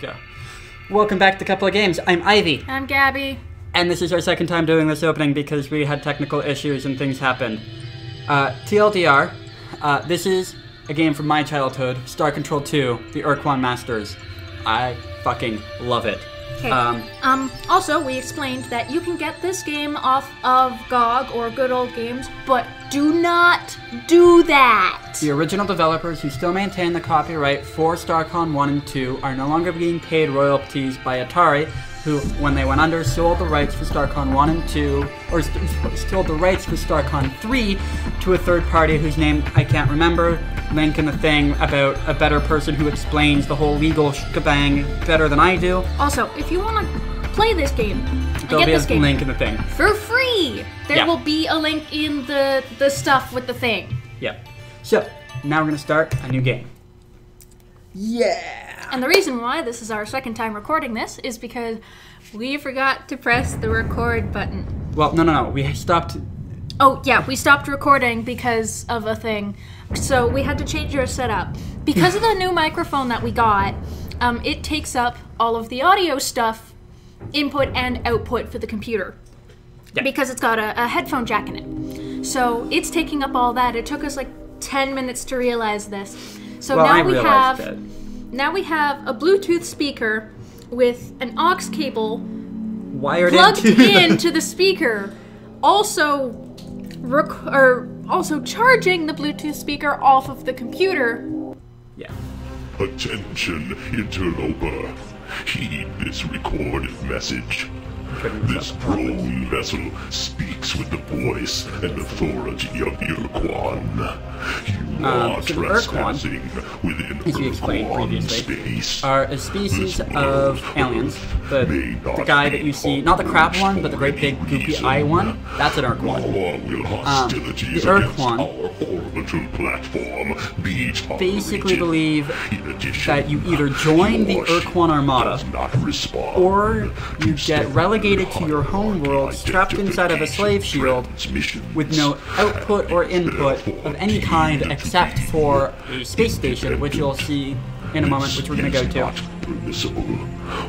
Go. Welcome back to Couple of Games. I'm Ivy. I'm Gabi. And this is our second time doing this opening because we had technical issues and things happened. TLDR, this is a game from my childhood, Star Control 2, the Ur-quan Masters. I fucking love it. Okay. Also, we explained that you can get this game off of GOG or Good Old Games, but do not do that. The original developers who still maintain the copyright for StarCon 1 and 2 are no longer being paid royalties by Atari, who, when they went under, sold the rights for StarCon 1 and 2, or sold the rights for StarCon 3 to a third party whose name I can't remember. Link in the thing about a better person who explains the whole legal shebang better than I do. Also, if you want to play this game, There'll be a link in the thing. For free! There will be a link in the stuff with the thing. Yep. So, now we're going to start a new game. Yeah! And the reason why this is our second time recording this is because we forgot to press the record button. Well, no. We stopped... Oh, yeah, we stopped recording because of a thing. So we had to change our setup. Because of the new microphone that we got, it takes up all of the audio stuff, input and output for the computer. Yeah. Because it's got a headphone jack in it. So it's taking up all that. It took us like 10 minutes to realize this. So well, now we have a Bluetooth speaker with an aux cable wired plugged into the speaker. Also charging the Bluetooth speaker off of the computer. Yeah. Attention, interloper. Heed this recorded message. This drone vessel speaks with the voice and authority of Ur-quan. You are trespassing within Ur-quan space. Are a species of aliens. The guy that you see, not the crab one, but the great big goopy eye one, that's an Ur-quan. The Ur-quan basically believe that you either join the Ur-quan armada, or you get relegated to your home world, strapped inside of a slave shield, with no output or input of any kind except for a space station, which you'll see in a moment, which we're going to go to.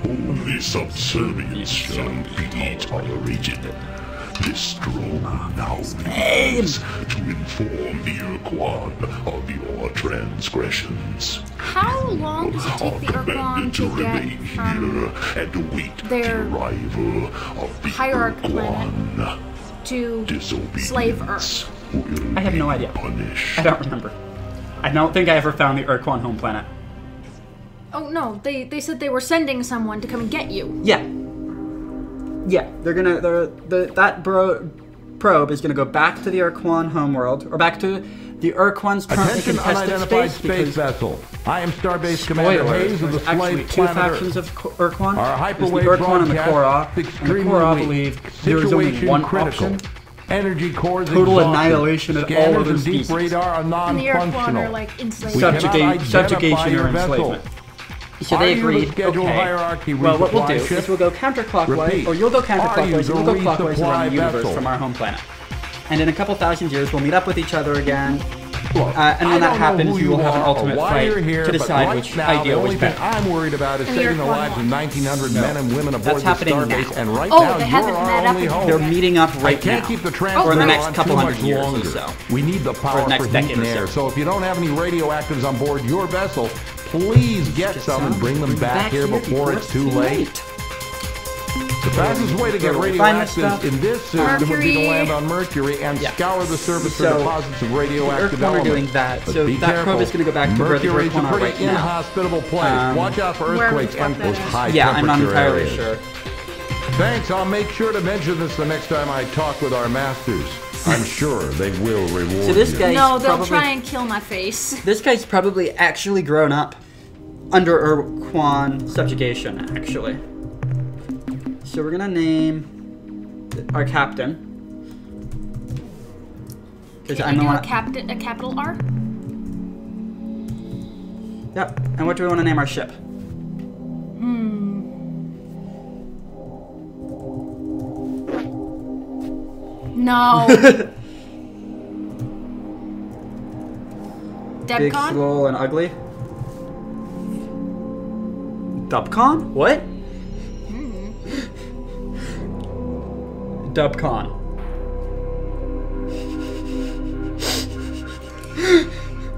Only subservience shall be tolerated. This drone now begins to inform the Ur-quan of your transgressions. How long does it take the Ur-quan to get from their hierarch planet to slave Earth? I have no idea. I don't remember. I don't think I ever found the Ur-quan home planet. Oh no, they said they were sending someone to come and get you. Yeah, they're gonna. That probe is gonna go back to the Ur-quan homeworld, or back to the Ur-quan's currently contested space vessel. I am Starbase Commander Hayes of the slave two planet factions of Ur-quan. Our There's the Ur-quan and the Korra. And the Korra believe there is only one option. Energy cores total annihilation of all other species. Radar are non-functional. And the Ur-quan are like enslaved. Subjugation or enslavement. So they agreed, okay, well what we'll do is we'll go counterclockwise, or you'll go counterclockwise, and we'll go clockwise around the universe from our home planet. And in a couple thousand years, we'll meet up with each other again, and when that happens, we will have an ultimate fight to decide which idea was better. I'm worried about is saving the lives of 1,900 men and women aboard the Starbase, and right now you're our only hope. They're meeting up right now, keep the or in the next couple hundred years or so. We need the power for heat and air, so if you don't have any radioactives on board your vessel, please get some and bring them back here before it's too late. The fastest way to get radioactives in this system would be to land on Mercury and scour the surface for deposits of radioactive elements. Doing that, so that probe is going to go back to where the Ur-quan are right now. Inhospitable place. Watch out for earthquakes and those high temperature I'm not entirely sure. Thanks, I'll make sure to mention this the next time I talk with our masters. I'm sure they will reward you. So this guy's no, they'll try and kill my face. This guy's probably actually grown up under Ur-quan subjugation, actually. So we're gonna name our captain. Can I do a capital R? Yep. And what do we want to name our ship? No. Big, slow, and ugly. Dubcon? What? Dubcon.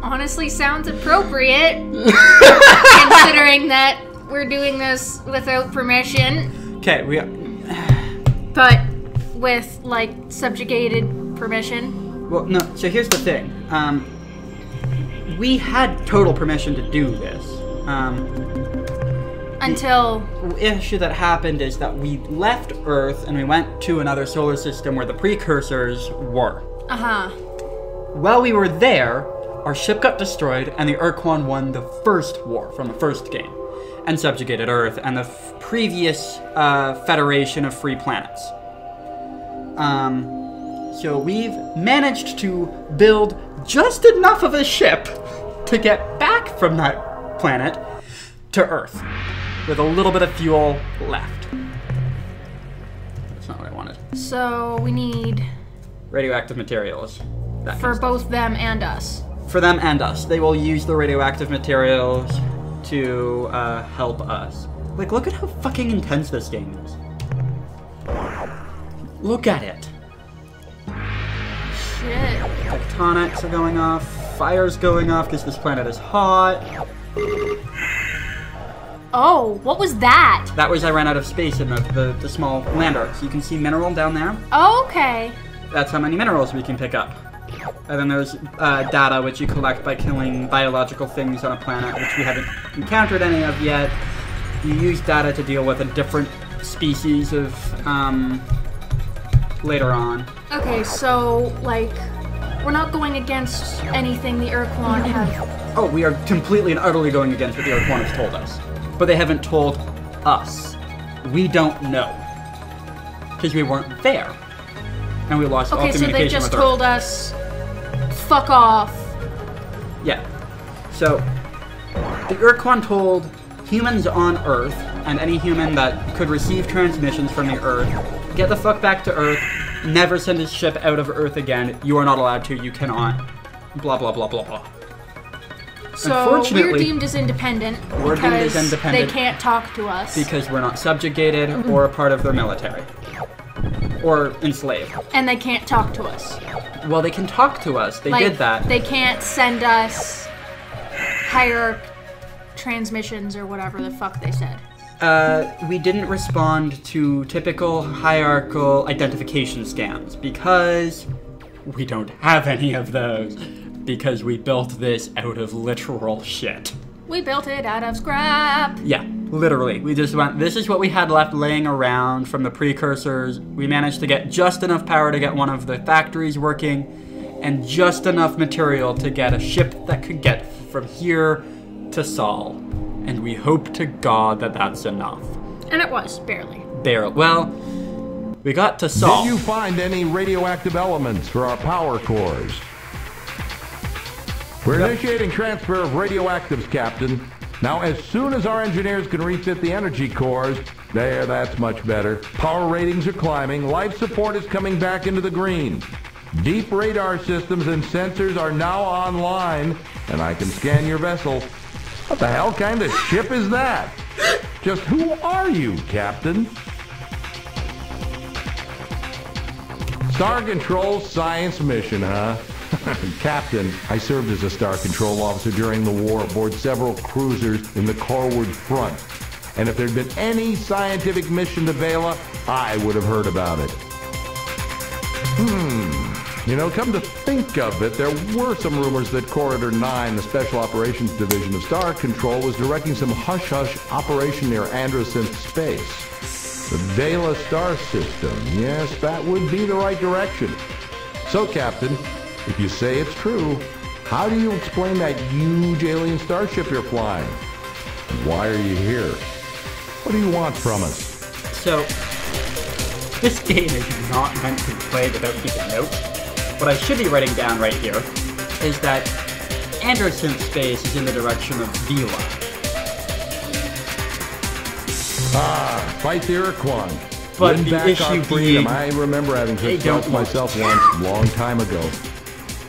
Honestly, sounds appropriate, considering that we're doing this without permission. Okay, But with, like, subjugated permission. Well, no, so here's the thing. We had total permission to do this. Until... The issue that happened is that we left Earth and we went to another solar system where the precursors were. Uh-huh. While we were there, our ship got destroyed and the Ur-quan won the first war from the first game and subjugated Earth and the previous Federation of Free Planets. So we've managed to build just enough of a ship to get back from that planet to Earth with a little bit of fuel left. That's not what I wanted. So we need... Radioactive materials. For both them and us. For them and us. They will use the radioactive materials to help us. Like, look at how fucking intense this game is. Look at it. Shit. Tectonics are going off. Fire's going off because this planet is hot. Oh, what was that? That was I ran out of space in the small lander. So you can see mineral down there. Oh, okay. That's how many minerals we can pick up. And then there's data which you collect by killing biological things on a planet, which we haven't encountered any of yet. You use data to deal with a different species of later on. Okay, so, like, we're not going against anything the Ur-quan have... Oh, we are completely and utterly going against what the Ur-quan has told us. But they haven't told us. We don't know. Because we weren't there. And we lost all communication with Okay, so they just Earth. told us, fuck off. Yeah. So, the Ur-quan told humans on Earth, and any human that could receive transmissions from the Earth, get the fuck back to Earth, never send a ship out of Earth again, you are not allowed to, you cannot, blah blah blah blah blah. So we're deemed as independent because they can't talk to us. Because we're not subjugated or a part of their military. Or enslaved. And they can't talk to us. Well, they can talk to us. They did that. They can't send us higher transmissions or whatever the fuck they said. We didn't respond to typical hierarchical identification scams because we don't have any of those. Because we built this out of literal shit. We built it out of scrap. Yeah, literally. We just went, this is what we had left laying around from the precursors. We managed to get just enough power to get one of the factories working, and just enough material to get a ship that could get from here to Sol. And we hope to God that that's enough. And it was, barely. Barely. Well, we got to Sol. Did you find any radioactive elements for our power cores? We're initiating transfer of radioactives, Captain. Now, as soon as our engineers can refit the energy cores, that's much better. Power ratings are climbing. Life support is coming back into the green. Deep radar systems and sensors are now online, and I can scan your vessel. What the hell kind of ship is that? Just who are you, Captain? Star Control science mission, huh? Captain, I served as a Star Control officer during the war aboard several cruisers in the Corward Front. And if there'd been any scientific mission to Vela, I would have heard about it. You know, come to think of it, there were some rumors that Corridor 9, the Special Operations Division of Star Control, was directing some hush-hush operation near Androsynth Space. The Vela star system. Yes, that would be the right direction. So, Captain, if you say it's true, how do you explain that huge alien starship you're flying? Why are you here? What do you want from us? So, this game is not meant to be played without keeping notes. What I should be writing down right here is that Androsynth Space is in the direction of Vela. Fight the Ur-quan. But the issue being, I remember having to myself once, long time ago.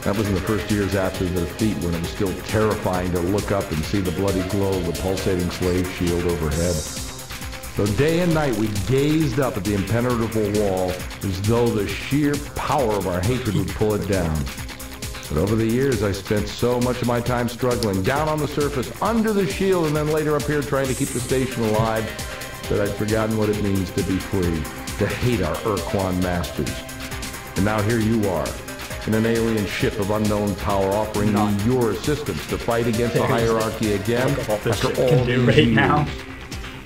That was in the first years after the defeat, when it was still terrifying to look up and see the bloody glow of the pulsating slave shield overhead. So day and night we gazed up at the impenetrable wall as though the sheer power of our hatred would pull it down. But over the years I spent so much of my time struggling down on the surface, under the shield, and then later up here trying to keep the station alive, that I'd forgotten what it means to be free, to hate our Ur-quan Masters. And now here you are, in an alien ship of unknown power, offering me your assistance to fight against the hierarchy again after all these years.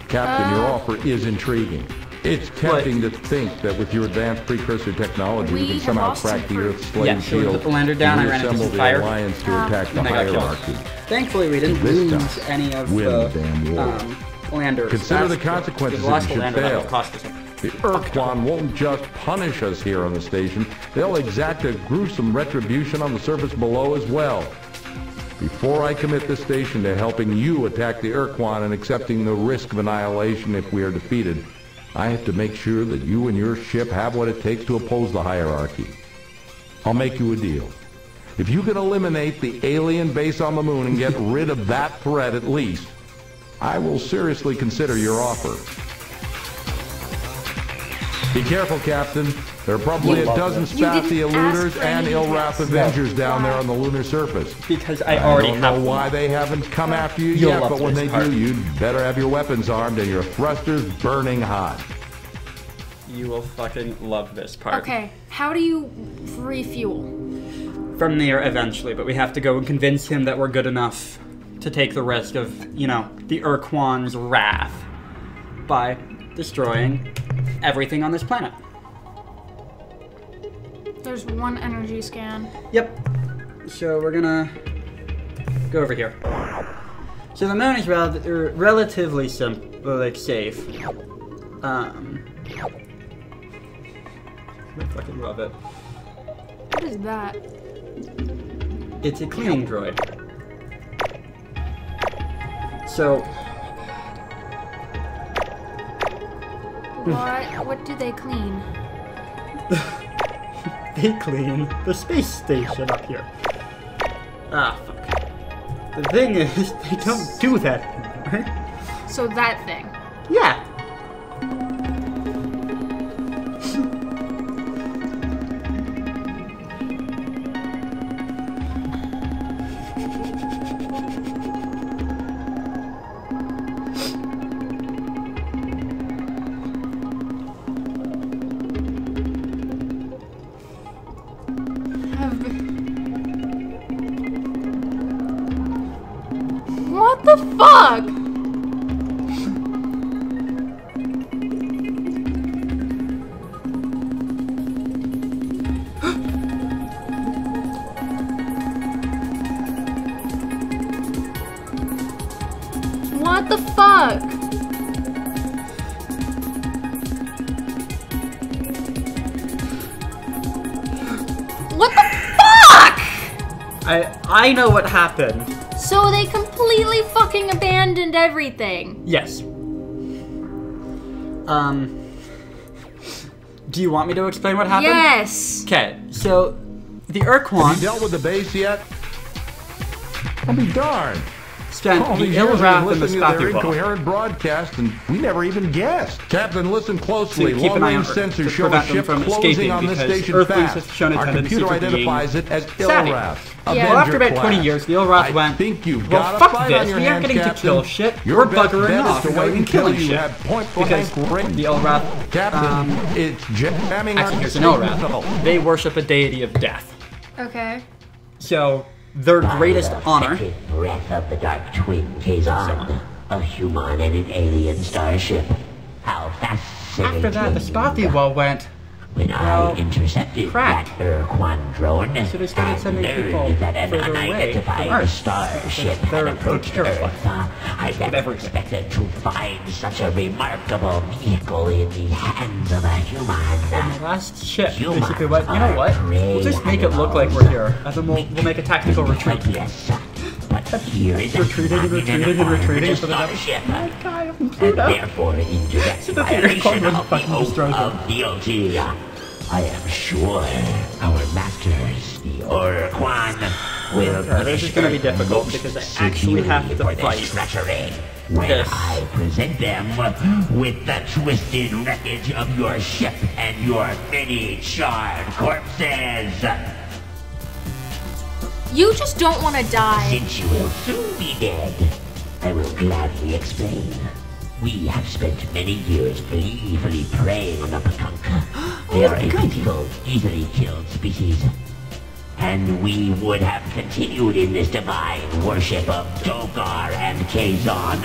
Captain, your offer is intriguing. It's tempting to think that with your advanced precursor technology, we can somehow crack the Earth's slave shield put the lander down, and I ran into reassemble some the fire. Alliance to attack the hierarchy. Thankfully, we didn't This lose time, any of win the the damn war. landers. Consider the That's consequences the last if you should lander that fail. would cost us The Ur-quan won't just punish us here on the station, they'll exact a gruesome retribution on the surface below as well. Before I commit this station to helping you attack the Ur-quan and accepting the risk of annihilation if we are defeated, I have to make sure that you and your ship have what it takes to oppose the hierarchy. I'll make you a deal. If you can eliminate the alien base on the moon and get rid of that threat at least, I will seriously consider your offer. Be careful, Captain. There are probably a dozen Spathi Eluders and Ilrath Avengers down there on the lunar surface. Because I already don't have know why they haven't come after you yet, but when they do, you'd better have your weapons armed and your thrusters burning hot. You will fucking love this part. Okay, how do you refuel? From there eventually, but we have to go and convince him that we're good enough to take the risk of, you know, the Ur-quan's wrath by destroying everything on this planet. There's one energy scan. Yep. So we're gonna go over here. So the moon is relatively simple, like safe. I fucking love it. What is that? It's a cleaning droid. So what do they clean? they clean the space station up here. Ah, fuck. The thing is, they don't do that anymore. So that thing. Yeah. What the fuck? What the fuck? What the fuck? I know what happened. So they completely fucking abandoned everything. Yes. Do you want me to explain what happened? Yes. Okay, so the Ur-quan. Have you dealt with the base yet? I'll be darned. Spent All the these years Ilrath we've and the listened to their Spathi incoherent broadcast, and we never even guessed. Captain, listen closely. So keep an eye on Long-range Earth to sensors show a prevent them ship from closing escaping on this because station Earthlings fast. have shown a Our tendency computer for being identifies it as savvy. Ilrath. Yeah. Well, after about Avenger 20 class. years, the Ilrath I went, think you've well, got a fuck fight this, on your we aren't hands, getting to Captain. kill shit, Your we're best buggering bet is off to and wait going and until killing you shit. have point Because blank range. the Ilrath, Captain, it's jamming actually our here's an Ilrath, they worship a deity of death. Okay. So, their greatest honor... Breath of the dark twin Kazan, a human and an alien starship. How fascinating. After that, the Spathi wall went... When I intercepted crap. that Ur-quan drone, So they started and sending people learned that an further away from unidentified Earth. starship They're had approached terrified Earth, I never everything. expected to find such a remarkable vehicle in the hands of a human. And the last ship Humans basically went, you know what? are We'll just make it look like we're here, and then we'll make a tactical retreat. Yes, but here is Retreating and retreating and retreating so that starship. that guy from And Pluto. therefore in direct So that the violation Ur-quan of the fucking oath destroys of DOT. I am sure our masters, the Ur-quan, will this is going to be difficult because I actually have to fight treachery. When I present them with the twisted wreckage of your ship and your many charred corpses. You just don't want to die. Since you will soon be dead, I will gladly explain. We have spent many years gleefully preying on the Patanka. They are a pitiful, easily killed species. And we would have continued in this divine worship of Dokar and Kazon,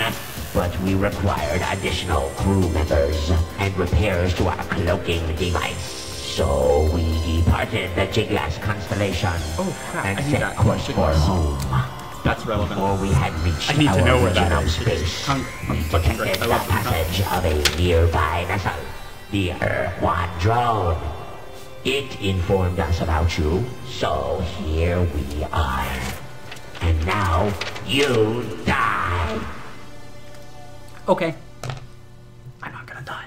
but we required additional crew members and repairs to our cloaking device. So we departed the Jiglass constellation and set course for home. That's relevant. Before we had reached I need to know where that original is. space, I'm we fucking detected great. I the love it. passage of a nearby vessel, the Ur-quan drone. It informed us about you, so here we are. And now, you die! Okay. I'm not gonna die.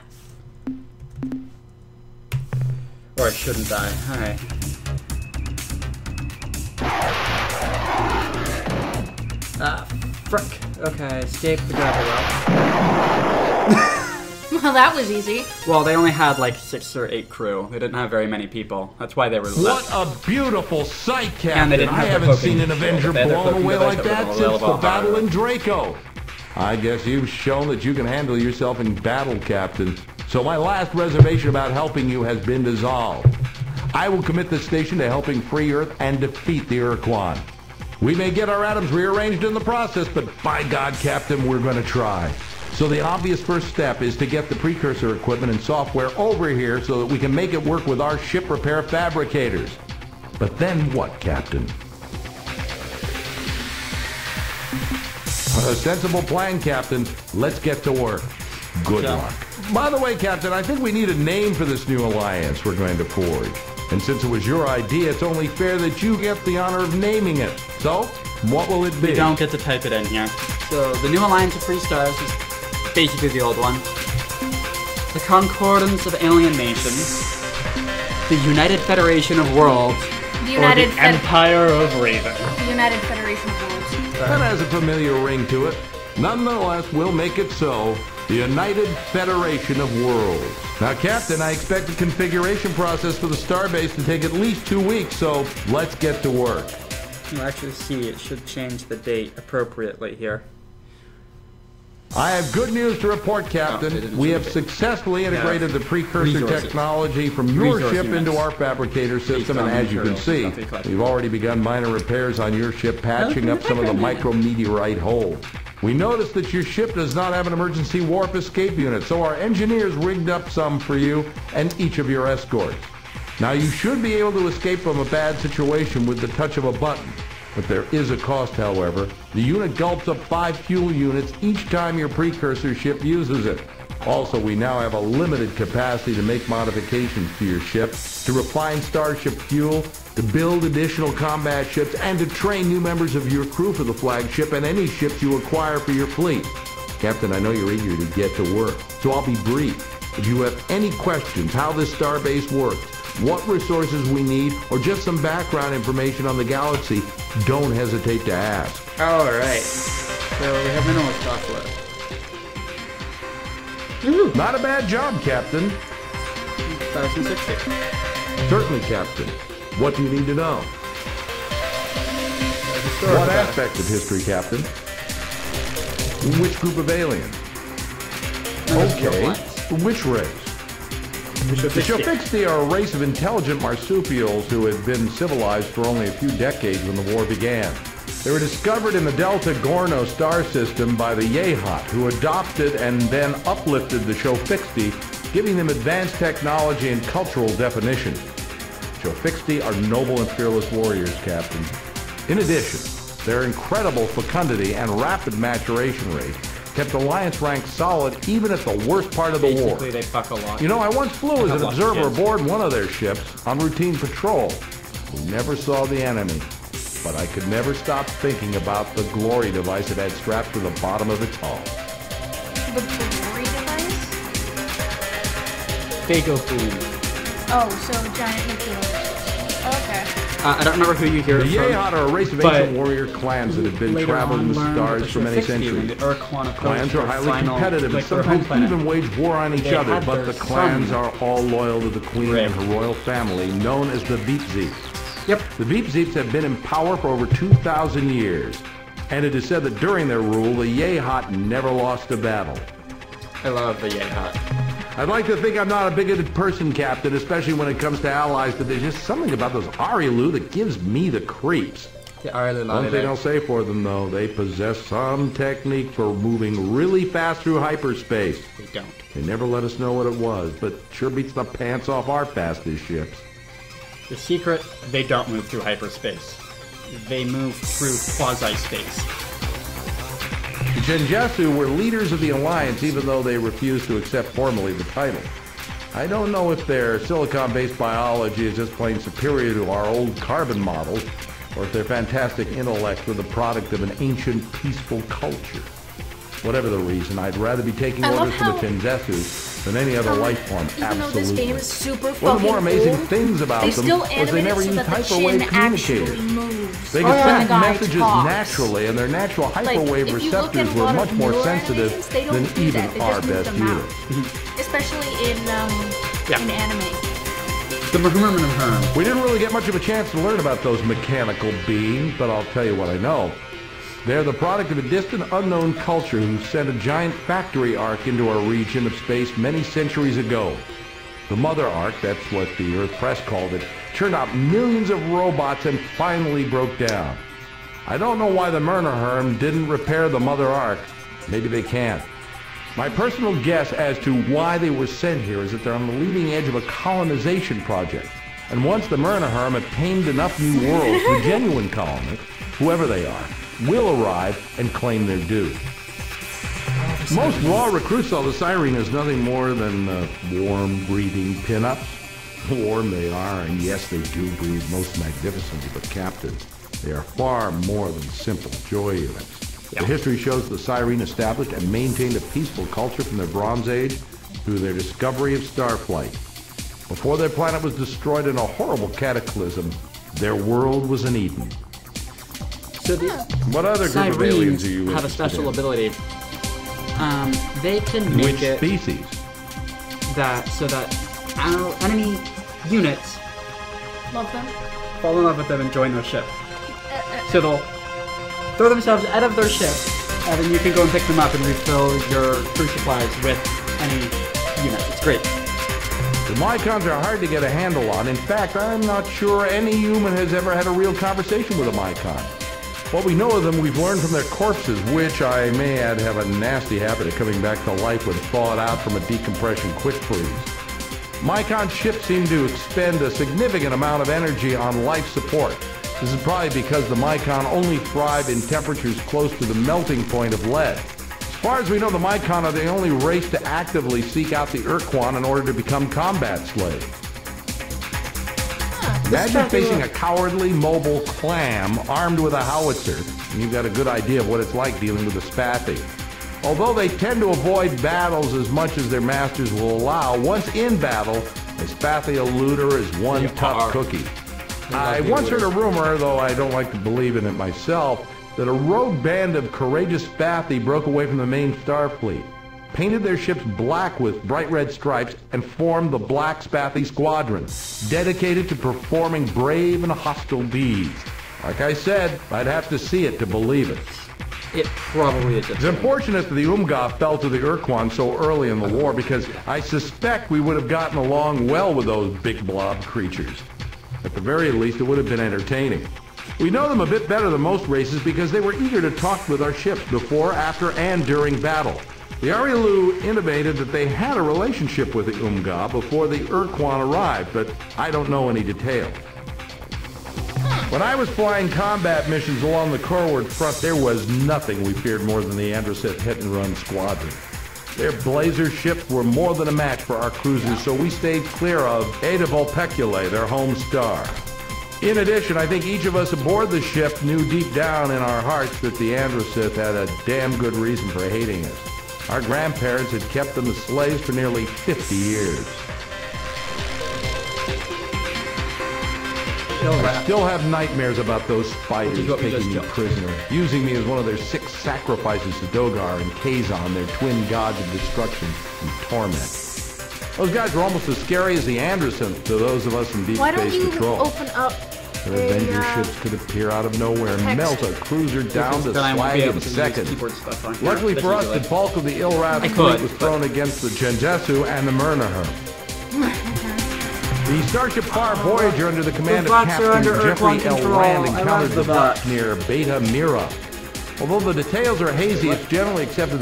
Or I shouldn't die. Alright. Frick. Okay, escape the gravel well. Well, that was easy. Well, they only had like 6 or 8 crew. They didn't have very many people. That's why they were What left. a beautiful sight, And Captain. they didn't I have the haven't cooking seen an Avenger device. They had their blown cooking away device like that that was a since little the bit battle harder. in Draco. I guess you've shown that you can handle yourself in battle, Captain. So my last reservation about helping you has been dissolved. I will commit this station to helping free Earth and defeat the Ur-quan. We may get our atoms rearranged in the process, but by God, Captain, we're going to try. So the obvious first step is to get the precursor equipment and software over here so that we can make it work with our ship repair fabricators. But then what, Captain? A sensible plan, Captain. Let's get to work. Good luck. By the way, Captain, I think we need a name for this new alliance we're going to forge. And since it was your idea, it's only fair that you get the honor of naming it. So, what will it be? You don't get to type it in here. So, the new Alliance of Free Stars is basically the old one. The Concordance of Alien Nations. The United Federation of Worlds. The Or the Empire of Raven. The United Federation of Worlds. That has a familiar ring to it. Nonetheless, we'll make it so. The United Federation of Worlds. Now, Captain, I expect the configuration process for the starbase to take at least 2 weeks, so let's get to work. You'll actually see it should change the date appropriately here. I have good news to report, Captain. We have successfully integrated the precursor technology from your ship into our fabricator system, and as you can see, we've already begun minor repairs on your ship, patching up some of the micrometeorite holes. We noticed that your ship does not have an emergency warp escape unit, so our engineers rigged up some for you and each of your escorts. Now, you should be able to escape from a bad situation with the touch of a button. But there is a cost, however. The unit gulps up 5 fuel units each time your precursor ship uses it. Also, we now have a limited capacity to make modifications to your ship, to refine starship fuel, to build additional combat ships, and to train new members of your crew for the flagship and any ships you acquire for your fleet. Captain, I know you're eager to get to work, so I'll be brief. If you have any questions how this starbase works, what resources we need, or just some background information on the galaxy, don't hesitate to ask. Alright. So we have mineral stock left. Not a bad job, Captain. 1060. Certainly, Captain. What do you need to know? What aspect of history, Captain? Which group of aliens? Okay. Which race? The Shofixti are a race of intelligent marsupials who had been civilized for only a few decades when the war began. They were discovered in the Delta Gorno star system by the Yehat, who adopted and then uplifted the Shofixti, giving them advanced technology and cultural definition. Shofixti are noble and fearless warriors, Captain. In addition, their incredible fecundity and rapid maturation rate kept Alliance ranks solid even at the worst part of the war. Basically, they fuck a lot. You know, I once flew as an observer aboard one of their ships on routine patrol. We never saw the enemy, but I could never stop thinking about the glory device it had strapped to the bottom of its hull. The glory device? Fago food. Oh, so giant nuclear missiles. Okay. I don't remember who you hear The it from. Yehat are a race of ancient warrior clans that have been traveling the stars for many centuries. Clans are highly competitive and sometimes even wage war on each other, but the clans are all loyal to the queen and her royal family, known as the Beep-Zeeps. Yep. The Beep-Zeeps have been in power for over 2,000 years, and it is said that during their rule, the Yehat never lost a battle. I love the Yehat. I'd like to think I'm not a bigoted person, Captain, especially when it comes to allies, but there's just something about those Arilu that gives me the creeps. The Arilu. One thing I'll say for them, though, they possess some technique for moving really fast through hyperspace. They don't. They never let us know what it was, but sure beats the pants off our fastest ships. The secret, they don't move through hyperspace. They move through quasi-space. The Genjutsu were leaders of the Alliance even though they refused to accept formally the title. I don't know if their silicon-based biology is just plain superior to our old carbon models, or if their fantastic intellect were the product of an ancient, peaceful culture. Whatever the reason, I'd rather be taking orders from the Genjutsu than any other life form, even though this game is super fucking One of the more amazing cool, things about they them still was they never animate it so used that the chin hyperwave communicators. actually moves. They could when send the guy messages talks. naturally, and their natural hyperwave if you look at receptors a were lot much of more newer sensitive animations, they don't than do even that. They our just move best the units. mouth. Especially in anime. The Mahumahumahum. We didn't really get much of a chance to learn about those mechanical beings, but I'll tell you what I know. They're the product of a distant, unknown culture who sent a giant factory arc into our region of space many centuries ago. The Mother Arc, that's what the Earth Press called it, turned out millions of robots and finally broke down. I don't know why the Murnaherm didn't repair the Mother Arc. Maybe they can't. My personal guess as to why they were sent here is that they're on the leading edge of a colonization project. And once the Murnaherm have tamed enough new worlds, the genuine colonists, whoever they are, will arrive and claim their due. Most raw recruits saw the Siren as nothing more than warm, breathing pin-ups. Warm they are, and yes, they do breathe most magnificently, but Captain, they are far more than simple joy units. The history shows the Siren established and maintained a peaceful culture from their Bronze Age through their discovery of starflight. Before their planet was destroyed in a horrible cataclysm, their world was an Eden. So the What other group of aliens are you have a special interested ability. They can in? make Which it species? so that our enemy units Love them. fall in love with them and join their ship. So they'll throw themselves out of their ship, and then you can go and pick them up and refill your crew supplies with any unit. It's great. The Mycons are hard to get a handle on. In fact, I'm not sure any human has ever had a real conversation with a Mycon. What we know of them, we've learned from their corpses, which I may add have a nasty habit of coming back to life when thawed out from a decompression quick freeze. Mycon ships seem to expend a significant amount of energy on life support. This is probably because the Mycon only thrive in temperatures close to the melting point of lead. As far as we know, the Mycon are the only race to actively seek out the Ur-quan in order to become combat slaves. Imagine facing a cowardly, mobile clam armed with a howitzer, and you've got a good idea of what it's like dealing with a Spathi. Although they tend to avoid battles as much as their masters will allow, once in battle, a Spathi eluder is one tough cookie. I once heard a rumor, though I don't like to believe in it myself, that a rogue band of courageous Spathi broke away from the main Starfleet, painted their ships black with bright red stripes, and formed the Black Spathi Squadron, dedicated to performing brave and hostile deeds. Like I said, I'd have to see it to believe it. It probably is. It's unfortunate that the Umga fell to the Ur-quan so early in the war, because I suspect we would have gotten along well with those big blob creatures. At the very least, it would have been entertaining. We know them a bit better than most races because they were eager to talk with our ships before, after, and during battle. The Arilu intimated that they had a relationship with the Umga before the Ur-quan arrived, but I don't know any details. When I was flying combat missions along the Corward front, there was nothing we feared more than the Androsith hit-and-run squadron. Their blazer ships were more than a match for our cruisers, so we stayed clear of Eta Vulpeculae, their home star. In addition, I think each of us aboard the ship knew deep down in our hearts that the Androsith had a damn good reason for hating us. Our grandparents had kept them as slaves for nearly 50 years. I still have nightmares about those spiders what we taking me just prisoner, using me as one of their 6 sacrifices to Dogar and Kazon, their twin gods of destruction and torment. Those guys were almost as scary as the Andersons to those of us in Deep Why don't Space you Patrol. open up Their Avenger ships could appear out of nowhere and melt a cruiser down to Then I won't slag be in able to use seconds. keyboard stuff on here. Luckily for us, the bulk of the Ilrat I fleet could, was thrown against the Genjetsu and the Murnaher. The Starship Far Voyager under the command of Vox are Captain under Jeffrey Ur-quan L. control. Rand I love encountered the the Vox Vox. near Beta Mira. Although the details are hazy, it's generally accepted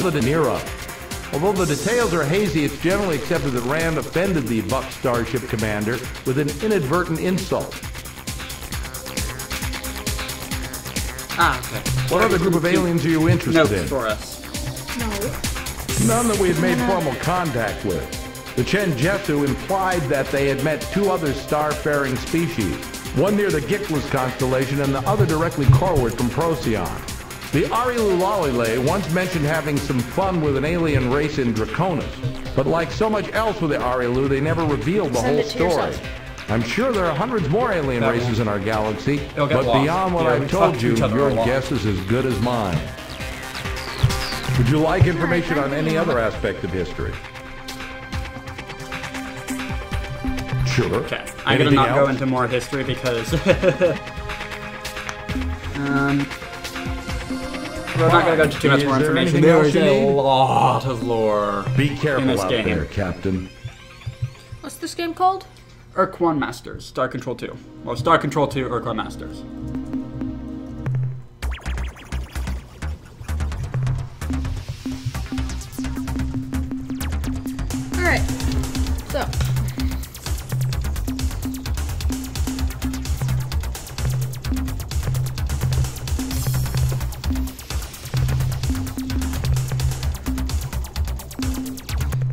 that Rand offended the Buck Starship commander with an inadvertent insult. Okay. What other group of aliens are you interested in? for us. No. None that we had made formal contact with. The Genjetsu implied that they had met 2 other star-faring species, one near the Gickless constellation and the other directly coreward from Procyon. The Arilu Lalile once mentioned having some fun with an alien race in Draconis, but like so much else with the Arilu, they never revealed the whole story. I'm sure there are hundreds more alien races in our galaxy, but beyond what I've told you, your guess is as good as mine. Would you like information on any other aspect of history? Sure. Okay. I'm gonna not go into more history because we're not gonna go into too much more information. There is a lot of lore. Be careful in this out game. there, Captain. What's this game called? Ur-quan Masters, Star Control 2. Well, Star Control 2, Ur-quan Masters. Alright. So.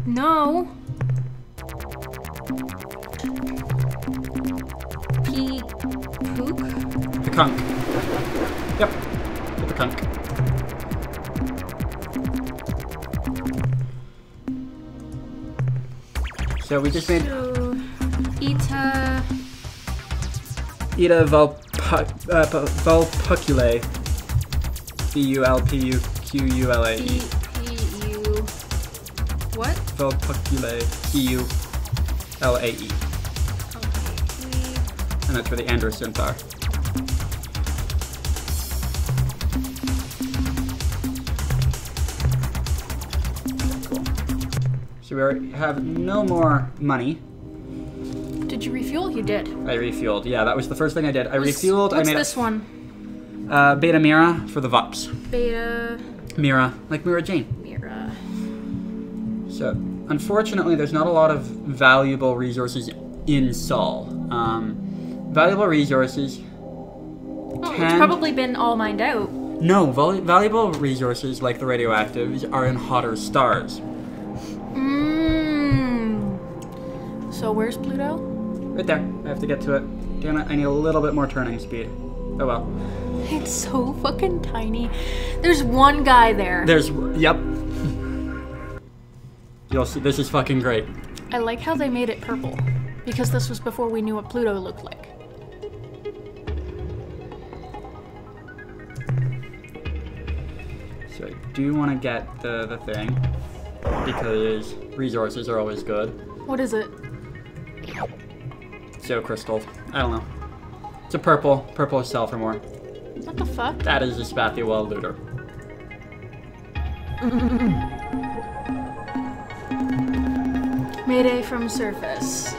No. Pook? The Kunk. Yep. The Kunk. So we just made Ita Vulpuculae. Vulpuqulae. What? Vulpuculae. EULAE. And that's where the Andersons are. Cool. So we have no more money. Did you refuel? You did. I refueled. Yeah, that was the first thing I did. I refueled. What's I made this one? Beta Mira for the Vox. Beta Mira, like Mira Jane. Mira. So, unfortunately, there's not a lot of valuable resources in Sol. Valuable resources. Oh, it's probably been all mined out. No, valuable resources like the radioactives are in hotter stars. So where's Pluto? Right there. I have to get to it. Damn it, I need a little bit more turning speed. Oh well. It's so fucking tiny. There's one guy there. Yep. You'll see, this is fucking great. I like how they made it purple, because this was before we knew what Pluto looked like. So I do want to get the thing, because resources are always good. What is it? So crystal. I don't know. It's a purple cell for more. What the fuck? That is a Spathiwell looter. Mayday from surface.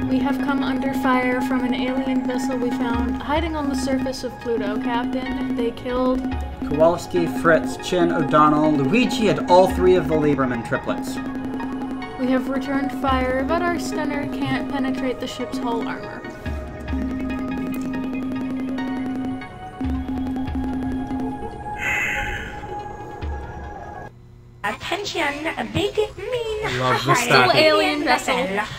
We have come under fire from an alien vessel we found hiding on the surface of Pluto, Captain. They killed Kowalski, Fritz, Chin, O'Donnell, Luigi, and all 3 of the Lieberman triplets. We have returned fire, but our stunner can't penetrate the ship's hull armor. Attention, a big, mean, Still alien vessel.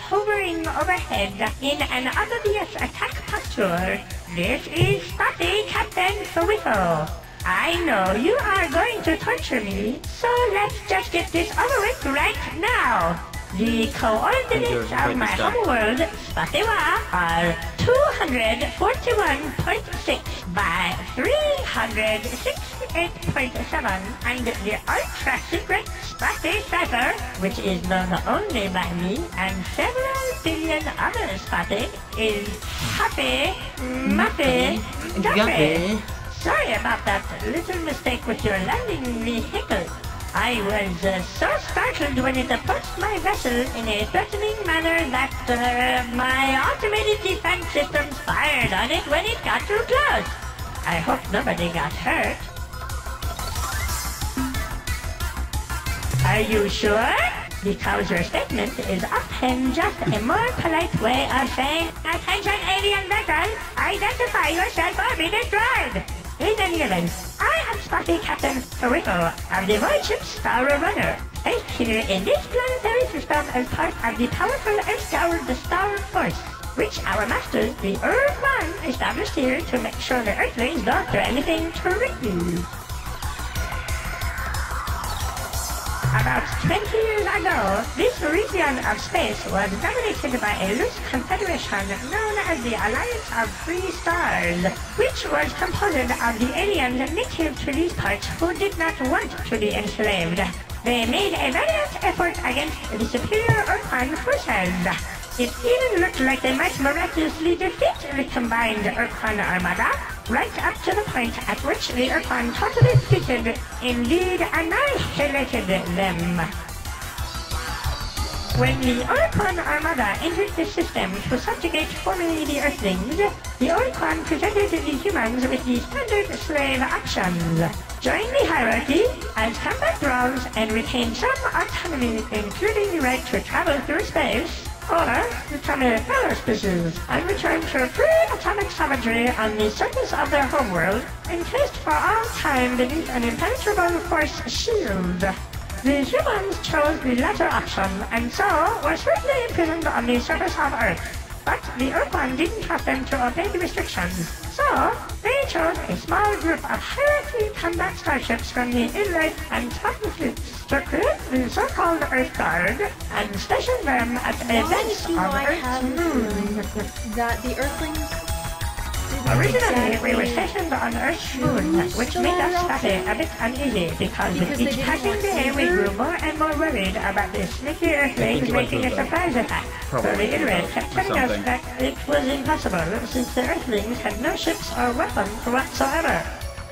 hovering overhead in an obvious attack posture. This is Spotty Captain Whiffle. I know you are going to torture me, so let's just get this over with right now. The coordinates of my homeworld, Spatewa, are 241.6 by 368.7, and the ultra-secret Spate cipher, which is known only by me and several billion other Spate, is Happy Mappy Gabi. Sorry about that little mistake with your landing vehicle. I was so startled when it approached my vessel in a threatening manner that my automated defense systems fired on it when it got too close. I hope nobody got hurt. Are you sure? Because your statement is often just a more polite way of saying, "Attention alien vessel, identify yourself or be destroyed." In any event, I am Spotty Captain Rico of the void ship Star Runner, based here in this planetary system as part of the powerful Earth-powered Star Force, which our masters, the Ur-quan, established here to make sure the Earthlings don't do anything tricky. About 20 years ago, this region of space was dominated by a loose confederation known as the Alliance of Free Stars, which was composed of the aliens native to these parts who did not want to be enslaved. They made a valiant effort against the superior Ur-quan forces. It even looked like they might miraculously defeat the combined Ur-quan armada, right up to the point at which the Ur-quan totally defeated, indeed annihilated them. When the Ur-quan armada entered the system to subjugate formerly the Earthlings, the Ur-quan presented the humans with the standard slave options. Join the hierarchy as combat roles and retain some autonomy, including the right to travel through space, or become a fellow species and return to pre-atomic savagery on the surface of their homeworld, encased for all time beneath an impenetrable force shield. The humans chose the latter option, and so were swiftly imprisoned on the surface of Earth. But the Ur-quan didn't trust them to obey the restrictions, so they chose a small group of hierarchy combat starships from the Inlet and Spartan fleets to create the so-called Earth Guard and station them at a base on Earth's moon. That the Earthlings... Originally, we were stationed on Earth's moon, which made us Spate a bit uneasy because with each passing day we grew more and more worried about the sneaky Earthlings making a surprise attack. So the Inlet kept telling us that it was impossible since the Earthlings had no ships or weapons whatsoever.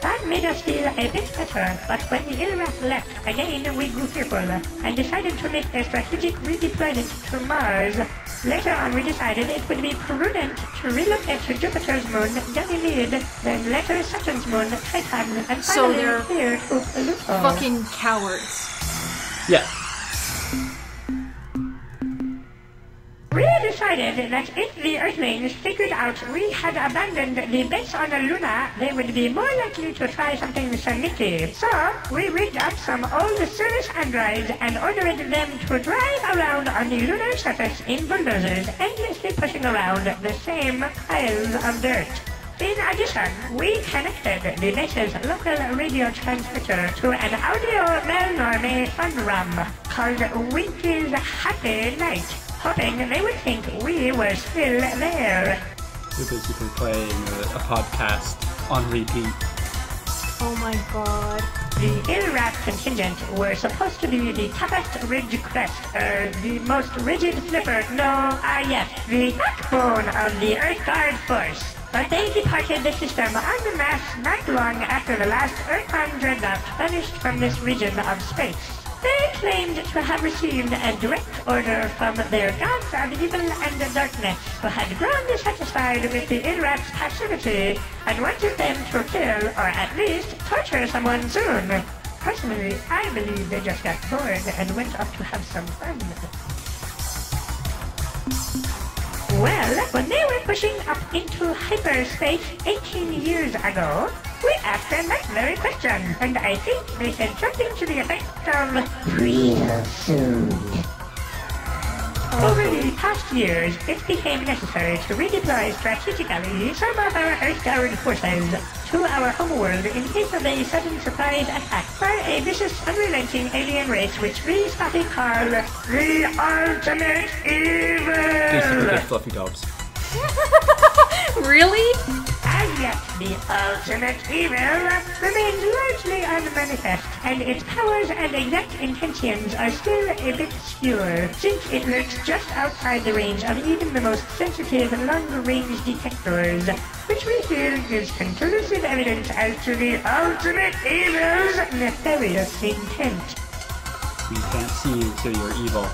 That made us feel a bit better, but when the Ilrat left, again we grew fearful and decided to make a strategic redeployment to Mars. Later on we decided it would be prudent to relocate to Jupiter's moon, Ganymede, then later Saturn's moon, Titan, and finally here to Pluto. Fucking cowards. Yeah. We decided that if the Earthlings figured out we had abandoned the base on Luna, they would be more likely to try something sneaky. So, we rigged up some old service androids and ordered them to drive around on the lunar surface in bulldozers, endlessly pushing around the same piles of dirt. In addition, we connected the base's local radio transmitter to an audio Melnorme fun rum called Winky's Happy Night, hoping they would think we were still there. We're basically playing a podcast on repeat. Oh my god. The Ilrat contingent were supposed to be the toughest ridge crest, the most rigid flipper, yes, the backbone of the Earth Guard force. But they departed the system en masse not long after the last Ur-quan dreadnought vanished from this region of space. They claimed to have received a direct order from their gods of evil and darkness, who had grown dissatisfied with the Ilrat's passivity and wanted them to kill, or at least torture someone soon. Personally, I believe they just got bored and went off to have some fun. Well, when they were pushing up into hyperspace 18 years ago, we asked them that very question, and I think they said something to the effect of, "Real soon." Over the past years, it became necessary to redeploy strategically some of our Earth-Guard forces to our homeworld in case of a sudden surprise attack by a vicious, unrelenting alien race which we Spotty call the Ultimate Evil. These fluffy dogs. Really? As yet, the Ultimate Evil remains largely unmanifest, and its powers and exact intentions are still a bit obscure, since it lurks just outside the range of even the most sensitive long-range detectors, which we feel gives conclusive evidence as to the Ultimate Evil's nefarious intent. We can't see you, so you're evil.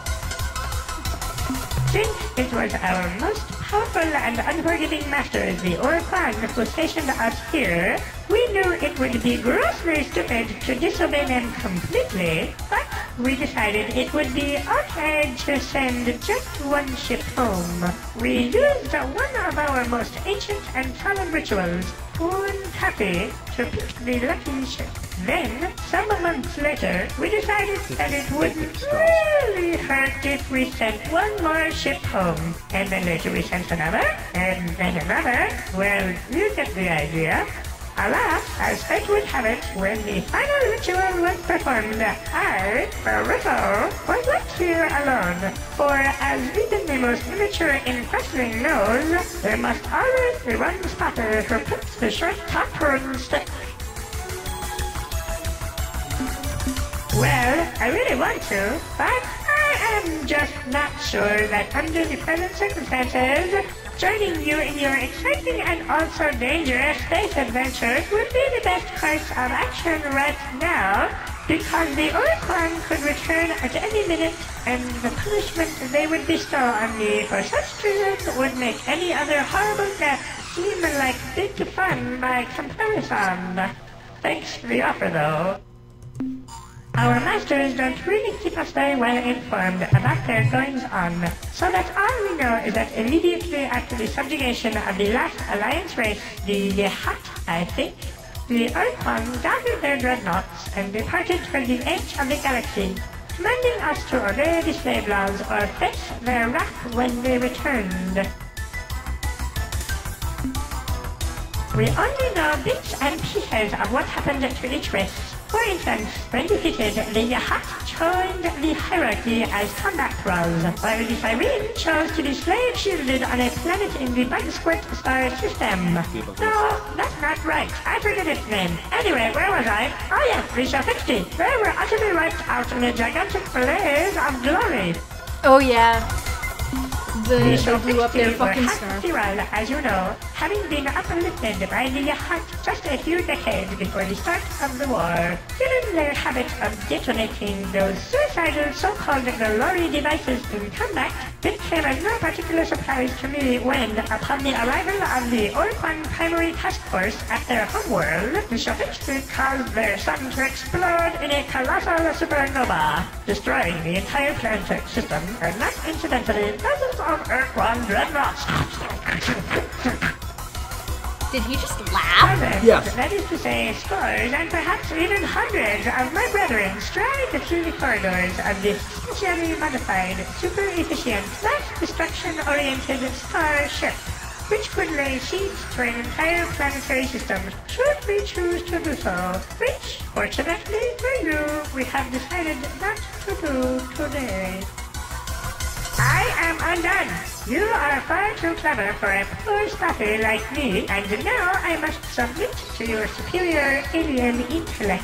Since it was our most powerful and unforgiving master, the Ur-quan, who stationed us here, we knew it would be grossly stupid to disobey them completely, but we decided it would be okay to send just one ship home. We used one of our most ancient and solemn rituals, Ur-quan, to pick the lucky ship. Then, some months later, we decided that it wouldn't really hurt if we sent one more ship home. And then later we sent another, and then another. Well, you get the idea. Alas, as fate would have it, when the final ritual was performed, I, Barito, was left here alone. For as even the most immature in wrestling knows, there must always be one spotter who puts the short top on stick. Well, I really want to, but I am just not sure that under the present circumstances, joining you in your exciting and also dangerous space adventures would be the best course of action right now, because the Ur-quan could return at any minute, and the punishment they would bestow on me for such treason would make any other horrible death seem like big fun by comparison. Thanks for the offer, though. Our masters don't really keep us very well informed about their goings-on, so that all we know is that immediately after the subjugation of the last Alliance race, the Yahat, I think, the Ur-quan gathered their dreadnoughts and departed for the edge of the galaxy, commanding us to obey the slave laws or face their wrath when they returned. We only know bits and pieces of what happened to each race. For instance, when defeated, the Yahat joined the hierarchy as combat thralls, while the Cyrene chose to be slave-shielded on a planet in the Bug Squirt star system. No, that's not right. I forget its name. Anyway, where was I? Oh yes, the Shafixti. They were utterly wiped out in a gigantic blaze of glory. Oh yeah. They blew up their fucking star. As you know, having been uplifted by the Yahat just a few decades before the start of the war, given their habit of detonating those suicidal so-called glory devices in combat, it came as no particular surprise to me when, upon the arrival of the Ur-quan Primary Task Force at their homeworld, the Shofixti caused their sun to explode in a colossal supernova, destroying the entire planetary system, and not incidentally dozens of Ur-quan dreadnoughts. Did he just laugh? Yes. That is to say, scores and perhaps even hundreds of my brethren stride through the corridors of this specially modified, super-efficient, destruction-oriented star ship, which could lay siege to an entire planetary system should we choose to do so, which, fortunately for you, we have decided not to do today. I am undone. You are far too clever for a poor stuffer like me, and now I must submit to your superior alien intellect.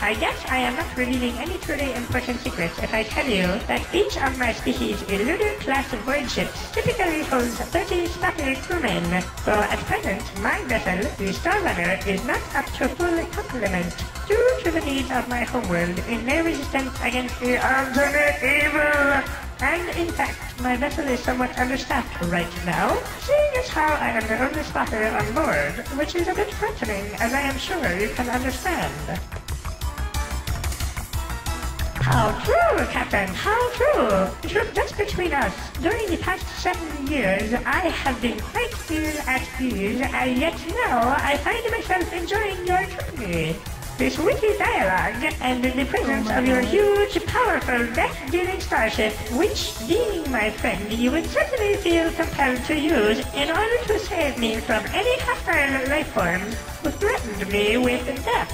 I guess I am not revealing any truly important secrets if I tell you that each of my species' Lunar-class void ships typically holds 30 stuffer crewmen, though at present my vessel, the Star Runner, is not up to full complement due to the needs of my homeworld in their resistance against the Ultimate Evil. And in fact, my vessel is somewhat understaffed right now, seeing as how I am the only spotter on board, which is a bit frightening, as I am sure you can understand. How true, Captain, how true! Just between us, during the past 7 years, I have been quite ill at ease, and yet now I find myself enjoying your company. this witty dialogue and in the presence of your huge, powerful, death-dealing starship, which, being my friend, you would certainly feel compelled to use in order to save me from any hostile life form who threatened me with death.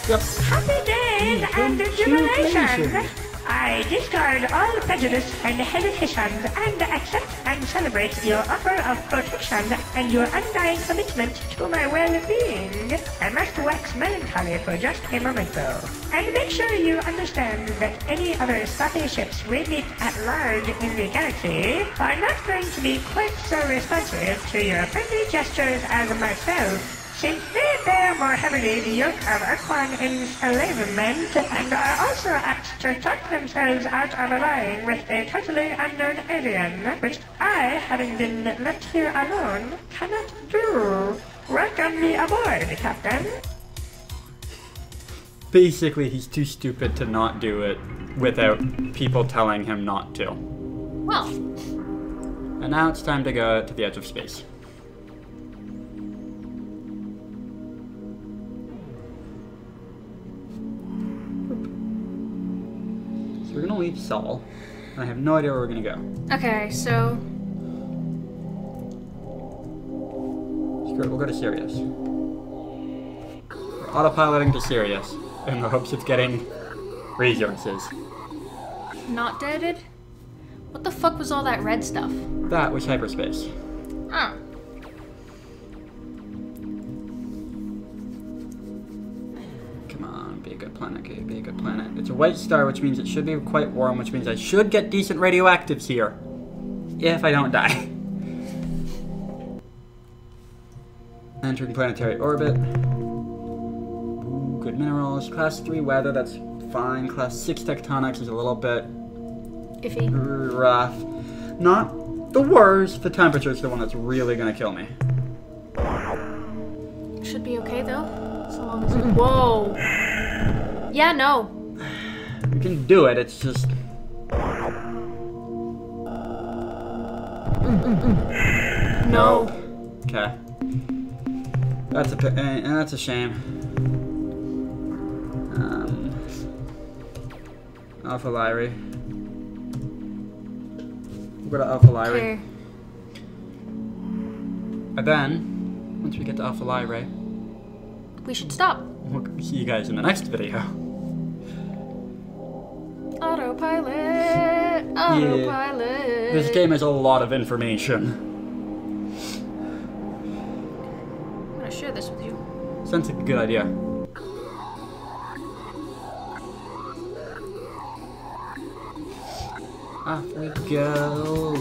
Yep. Happy days and jubilation! I discard all prejudice and hesitations and accept and celebrate your offer of protection and your undying commitment to my well-being. I must wax melancholy for just a moment though, and make sure you understand that any other spaceships we meet at large in the galaxy are not going to be quite so responsive to your friendly gestures as myself, since they bear more heavily the yoke of Ur-quan enslavement and are also apt to talk themselves out of allying with a totally unknown alien, which I, having been left here alone, cannot do. Welcome me aboard, Captain. Basically, he's too stupid to not do it without people telling him not to. Well. And now it's time to go to the edge of space. We're gonna leave Sol, and I have no idea where we're gonna go. Okay, so... We'll go to Sirius. We're autopiloting to Sirius in the hopes of getting resources. Not deaded? What the fuck was all that red stuff? That was hyperspace. Oh. Come on, be a good planet, okay, be a good planet. It's a white star, which means it should be quite warm, which means I should get decent radioactives here. If I don't die. Entering planetary orbit. Ooh, good minerals. Class 3 weather, that's fine. Class 6 tectonics is a little bit Iffy. rough. Not the worst. The temperature is the one that's really gonna kill me. Should be okay though. So long as it... Whoa! Yeah, no. We can do it, it's just... No. Okay. That's a shame. Alpha Lyrae. We'll go to Alpha Lyrae. Okay. And then, once we get to Alpha Lyrae, We should stop. we'll see you guys in the next video. Autopilot. Autopilot. This game has a lot of information. I'm gonna share this with you. Sounds like a good idea. Off we go.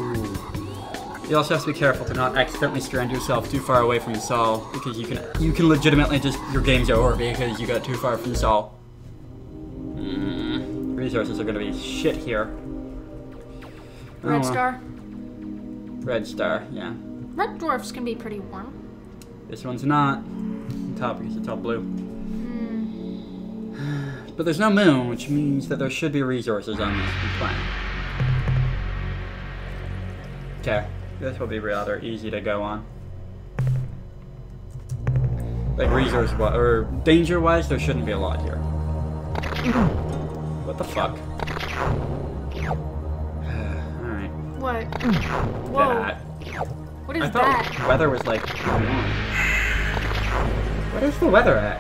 You also have to be careful to not accidentally strand yourself too far away from the Sol, because you can legitimately just, your game's over because you got too far from the Sol. Resources are gonna be shit here. Red star. Red star, yeah. Red dwarfs can be pretty warm. This one's not. Top because it's all blue. But there's no moon, which means that there should be resources on this planet. Okay, this will be rather easy to go on. Like or danger-wise, there shouldn't be a lot here. What the fuck? Alright. What? Whoa. That. What is I thought that? weather was like... What is the weather at?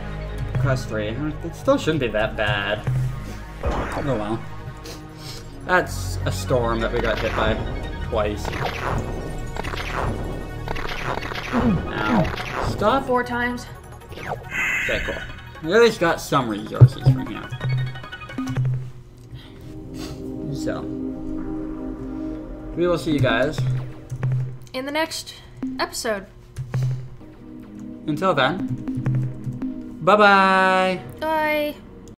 Class 3. It still shouldn't be that bad. Oh well. That's a storm that we got hit by twice. Ow. Stop. 4 times. Okay, cool. We at least got some resources from here. So. We will see you guys In the next episode. Until then. Bye-bye. Bye.